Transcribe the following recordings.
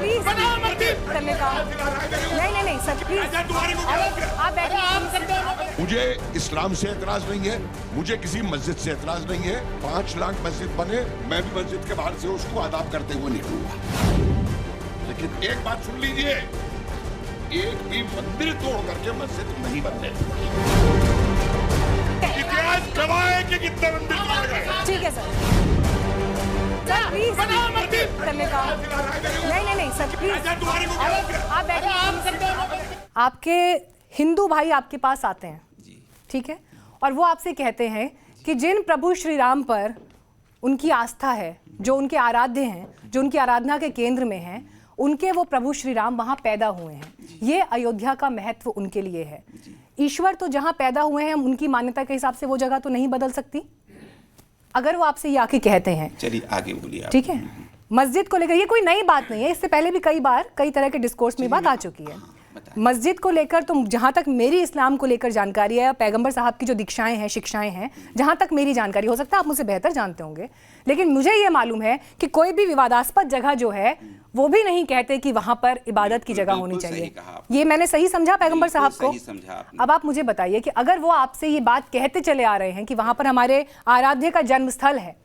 Please करने का नहीं सर प्लीज आप बैठिए। मुझे इस्लाम से एतराज नहीं है, मुझे किसी मस्जिद से एतराज नहीं है। 5 लाख मस्जिद बने, मैं भी मस्जिद के बाहर से उसको आदाब करते हुए निकलूंगा। लेकिन एक बात सुन लीजिए, एक भी मंदिर तोड़ करके मस्जिद नहीं बनने। इतिहास गवाह है कि कितने मंदिर तोड़े गए। ठीक है सर प्लीज करने का नहीं सर प्लीज आप बैठिए। आपके हिंदू भाई आपके पास आते हैं, ठीक है, और वो आपसे कहते हैं कि जिन प्रभु श्री राम पर उनकी आस्था है, जो उनके आराध्य हैं, जो उनकी आराधना के केंद्र में हैं, उनके वो प्रभु श्री राम वहाँ पैदा हुए हैं। ये अयोध्या का महत्व उनके लिए है। ईश्वर तो जहाँ पैदा हुए हैं उनकी मान्यता के हिसाब से वो जगह तो नहीं बदल सकती। अगर वो आपसे ये आके कहते हैं, चलिए आगे बोलिए। ठीक है, मस्जिद को लेकर ये कोई नई बात नहीं है, इससे पहले भी कई बार कई तरह के डिस्कोर्स में बात आ चुकी है। मस्जिद को लेकर तो जहाँ तक मेरी इस्लाम को लेकर जानकारी है, पैगंबर साहब की जो दीक्षाएं हैं, शिक्षाएं हैं, जहाँ तक मेरी जानकारी, हो सकता है आप मुझसे बेहतर जानते होंगे, लेकिन मुझे ये मालूम है कि कोई भी विवादास्पद जगह जो है वो भी नहीं कहते कि वहाँ पर इबादत की जगह होनी चाहिए। ये मैंने सही समझा पैगंबर साहब को? अब आप मुझे बताइए कि अगर वो आपसे ये बात कहते चले आ रहे हैं कि वहाँ पर हमारे आराध्य का जन्म स्थल है,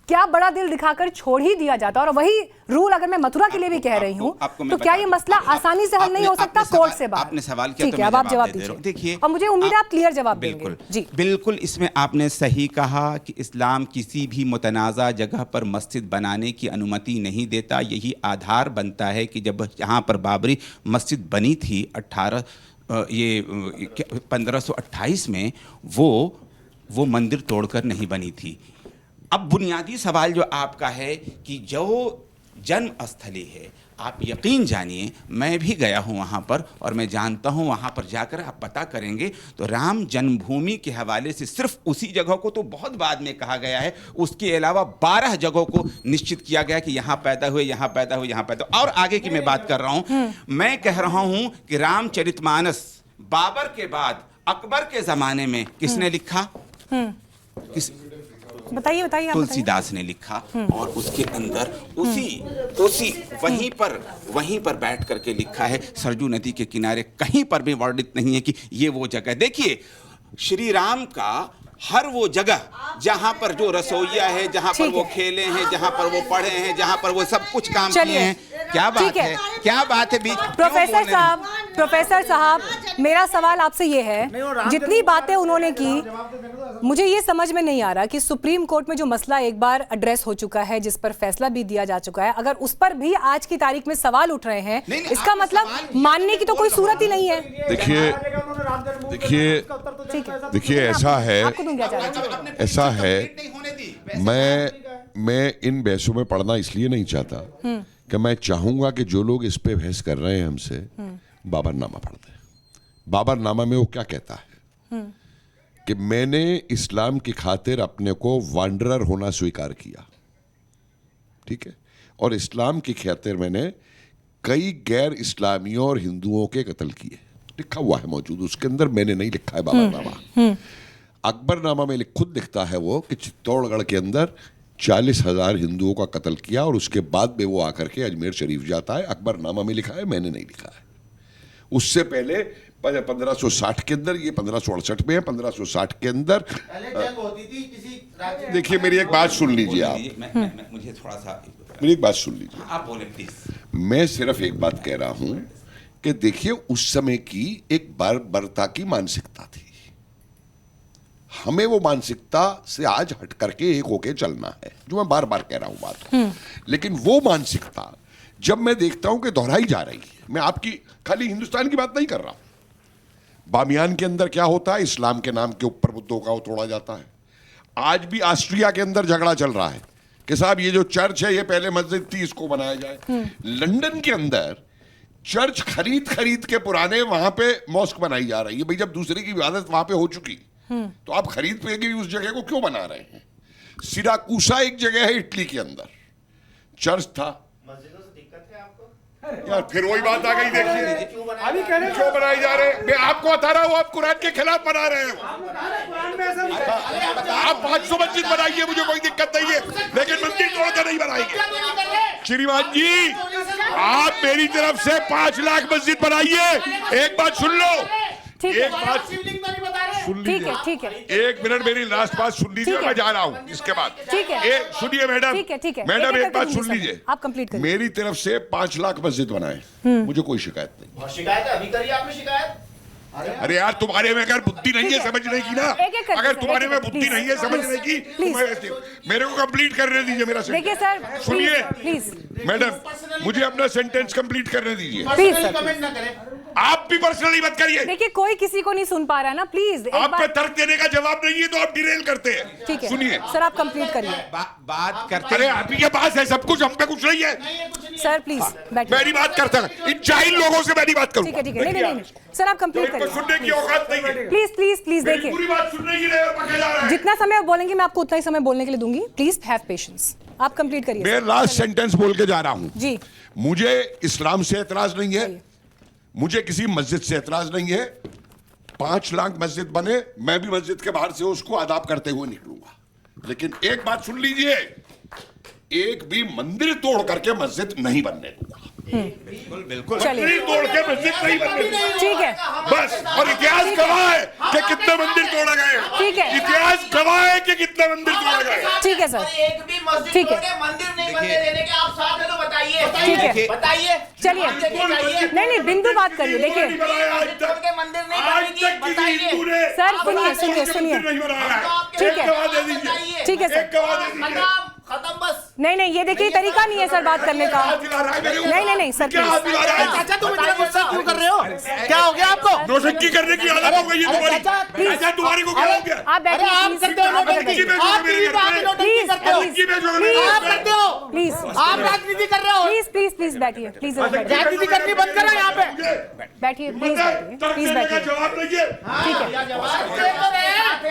क्या बड़ा दिल दिखाकर छोड़ ही दिया जाता? और वही रूल अगर मैं मथुरा के लिए भी कह रही हूँ तो क्या ये मसला आसानी से हल नहीं हो सकता कोर्ट से बाहर? आपने सवाल किया, ठीक है, अब आप जवाब दीजिए। देखिए, और मुझे उम्मीद है आप क्लियर जवाब देंगे। जी बिल्कुल, इसमें आपने सही कहा कि इस्लाम किसी भी मुतनाज़ा जगह पर मस्जिद बनाने की अनुमति नहीं देता। यही आधार बनता है कि जब यहाँ पर बाबरी मस्जिद बनी थी 1528 में, वो मंदिर तोड़कर नहीं बनी थी। अब बुनियादी सवाल जो आपका है कि जो जन्म स्थली है, आप यकीन जानिए मैं भी गया हूँ वहाँ पर और मैं जानता हूँ, वहाँ पर जाकर आप पता करेंगे तो राम जन्मभूमि के हवाले से सिर्फ उसी जगह को तो बहुत बाद में कहा गया है, उसके अलावा 12 जगहों को निश्चित किया गया कि यहाँ पैदा हुए, यहाँ पैदा हुए, यहाँ पैदा। और आगे की मैं बात कर रहा हूँ, मैं कह रहा हूँ कि रामचरितमानस बाबर के बाद अकबर के ज़माने में किसने लिखा? बताइए तुलसीदास ने लिखा। और उसके अंदर उसी वहीं पर बैठ करके लिखा है, सरजू नदी के किनारे, कहीं पर भी वर्णित नहीं है कि ये वो जगह। देखिए, श्री राम का हर वो जगह जहां पर जो रसोइया है, जहां पर वो खेले हैं, जहां पर वो पढ़े हैं, जहां पर वो सब कुछ काम किए हैं, क्या बात है, क्या बात है। प्रोफेसर साहब, मेरा सवाल आपसे ये है, जितनी बातें उन्होंने की, मुझे ये समझ में नहीं आ रहा कि सुप्रीम कोर्ट में जो मसला एक बार एड्रेस हो चुका है, जिस पर फैसला भी दिया जा चुका है, अगर उस पर भी आज की तारीख में सवाल उठ रहे हैं, इसका मतलब मानने की तो कोई सूरत ही नहीं है। देखिए ऐसा है, मैं इन बहसों में पढ़ना इसलिए नहीं चाहता कि मैं चाहूंगा कि जो लोग इस पे बहस कर रहे हैं हमसे, बाबरनामा पढ़ते हैं। बाबरनामा में वो क्या कहता है कि मैंने इस्लाम की खातिर अपने को वांडरर होना स्वीकार किया, ठीक है, और इस्लाम की खातिर मैंने कई गैर इस्लामियों और हिंदुओं के कत्ल किए। लिखा हुआ है, मौजूद उसके अंदर, मैंने नहीं लिखा है बाबरनामा। अकबरनामा में खुद लिखता है वो कि चित्तौड़गढ़ के अंदर 40,000 हिंदुओं का कत्ल किया और उसके बाद में वो आकर के अजमेर शरीफ जाता है। अकबरनामा में लिखा है, मैंने नहीं लिखा है। उससे पहले 1560 के अंदर, ये 1568 में है, 1560 के अंदर देखिए, मेरी एक बात सुन लीजिए आप, मुझे थोड़ा सा मेरी एक बात सुन लीजिए, आप बोले प्लीज। मैं सिर्फ एक बात कह रहा हूं कि देखिए, उस समय की एक बर्बरता की मानसिकता थी। हमें वो मानसिकता से आज हट करके एक होके चलना है, जो मैं बार बार कह रहा हूं बात। लेकिन वो मानसिकता जब मैं देखता हूं कि दोहराई जा रही है, मैं आपकी खाली हिंदुस्तान की बात नहीं कर रहा हूं, बामियान के अंदर क्या होता है, इस्लाम के नाम के ऊपर बुद्धों का वो तोड़ा जाता है। आज भी ऑस्ट्रिया के अंदर झगड़ा चल रहा है कि साहब ये जो चर्च है, ये पहले मस्जिद थी, इसको बनाया जाए। लंदन के अंदर चर्च खरीद के पुराने वहां पे मॉस्क बनाई जा रही है। भाई, जब दूसरे की इबादत वहां पे हो चुकी तो आप खरीद पे भी उस जगह को क्यों बना रहे हैं? सिराकूसा एक जगह है इटली के अंदर, चर्च था। मस्जिदों से दिक्कत है आपको? यार फिर वही बात आ गई। देखिए, क्यों बनाई जा रहे हैं? मैं आपको बता रहा हूं, आप कुरान के खिलाफ बना रहे हो। आप 500 मस्जिद बनाइए, मुझे कोई दिक्कत नहीं है, लेकिन मंदिर तोड़कर नहीं बनाएंगे। श्रीमान जी, आप मेरी तरफ से 5 लाख मस्जिद बनाइए। एक बात सुन लो, ठीक है, एक बात सुन ठीक है, लीजिए, ठीक है, 1 मिनट मेरी लास्ट बात सुन लीजिए, ठीक है। मैं जा रहा हूँ इसके बाद। ठीक है, सुनिए मैडम, ठीक है, ठीक है, मैडम एक-एक एक बात करके सुन सुनिए लीजिए, सब। आप कंप्लीट करिए। मेरी तरफ से 5 लाख मस्जिद बनाए, मुझे कोई शिकायत नहीं। बहुत शिकायत है, अभी करिए आपने शिकायत। अरे यार, तुम्हारे में अगर बुद्धि नहीं है ठीक है। समझने की ना, एक-एक करके अगर सर, तुम्हारे में एक-एक बुद्धि करके, नहीं है प्लीज, समझने की, प्लीज। मेरे को कंप्लीट करने दीजिए मेरा देखिए सेंटेंस। सर, सुनिए प्लीज मैडम, मुझे अपना सेंटेंस कंप्लीट करने दीजिए। प्लीज पर्सनली सर, कमेंट ना करें। आप भी पर्सनली मत करिए, देखिए कोई किसी को नहीं सुन पा रहा है ना, प्लीज एक आप पे बार। तर्क देने का जवाब नहीं है तो आप डिरेल करते हैं। ठीक है सुनिए सर, आप कंप्लीट करिए। बात करते अरे आप ही के पास है सब कुछ, हम पे कुछ नहीं है। सर प्लीज बैठिए। मैं नहीं बात करता, इन जाहिल लोगों से मैं नहीं बात ठीक है, ठीक है, नहीं नहीं नहीं सर, आप कंप्लीट इनको सुनने की करिए। औकात नहीं है। प्लीज प्लीज प्लीज मेरी देखिए, पूरी बात सुनने की नहीं, और पके जा रहा है। जितना समय आप बोलेंगे मैं आपको उतना ही समय बोलने के लिए दूंगी। प्लीज हैव पेशेंस, आप कंप्लीट करिए। मैं लास्ट सेंटेंस बोल के जा रहा हूं। जी, मुझे इस्लाम से एतराज नहीं है, मुझे किसी मस्जिद से एतराज नहीं है। 5 लाख मस्जिद बने, मैं भी मस्जिद के बाहर से उसको आदाब करते हुए निकलूंगा, लेकिन एक बात सुन लीजिए, एक भी मंदिर तोड़ करके मस्जिद नहीं बनने दूंगा। बिल्कुल बिल्कुल। चलिए मंदिर तोड़ के मस्जिद नहीं बनने दूंगा, ठीक है, बस। और इतिहास गवाह है कि कितने मंदिर तोड़े गए हैं। ठीक है। इतिहास गवाह है कि कितने मंदिर तोड़े गए हैं। ठीक है सर, और एक भी मस्जिद ठीक है। तोड़ के मंदिर नहीं बनने देने के आप साथ हैं तो बताइए। ठीक है। बताइए। चलिए। हम देखिए, चाहिए। नहीं नहीं बिंदु बात करिए। देखिए नहीं बनाया आज तोड़ तक, के मंदिर नहीं आज बनेगी, तक किसी बताइए। हिंदू ने सर, आज सुनिए, तक सुनिए, किसी सुनिए। मंदिर नहीं बनाया है। आपके ठीक है। एक गवाह दे दीजिए, बताइए। ठीक है सर। एक गवाह दे दीजिए। खत्म बस। नहीं नहीं, ये देखिए तरीका नहीं है सर बात करने का। हाथ हिला रहा है मेरे ऊपर। नहीं नहीं सर, क्या हाथ हिला रहा है? चाचा तुम इतना गुस्सा क्यों कर रहे हो? क्या हो गया आपको? नौटंकी करने की आदत हो गई है तुम्हारी। चाचा, चाचा तुम्हारे को क्या हो गया? आप बैठिए अरे आप प्लीज। करते हो नौटंकी, आप टीवी पे आके नौटंकी प्लीज, करते हो। नौटंकी में जो प्लीज, आप करते हो, प्लीज आप राजनीति कर रहे हो। प्लीज प्लीज प्लीज बैठिए, प्लीज राजनीति करनी बंद करो यहाँ पे। बैठिए, प्लीज बैठिए, तर्क प्लीज देने का बैठिए। जवाब नहीं है। ठीक है,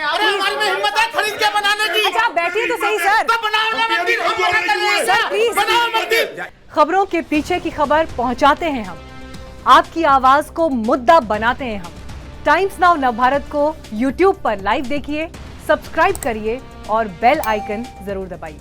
अरे हमारे में हिम्मत है खरीद के बनाने की। अच्छा आप बैठिए तो सही सर। तो बनाओ ना मंदिर, हम मना कर रहे हैं। सर प्लीज, बनाओ मंदिर। खबरों के पीछे की खबर पहुंचाते हैं हम, आपकी आवाज को मुद्दा बनाते हैं हम। टाइम्स नाउ नवभारत को YouTube पर लाइव देखिए, सब्सक्राइब करिए और बेल आइकन जरूर दबाइए।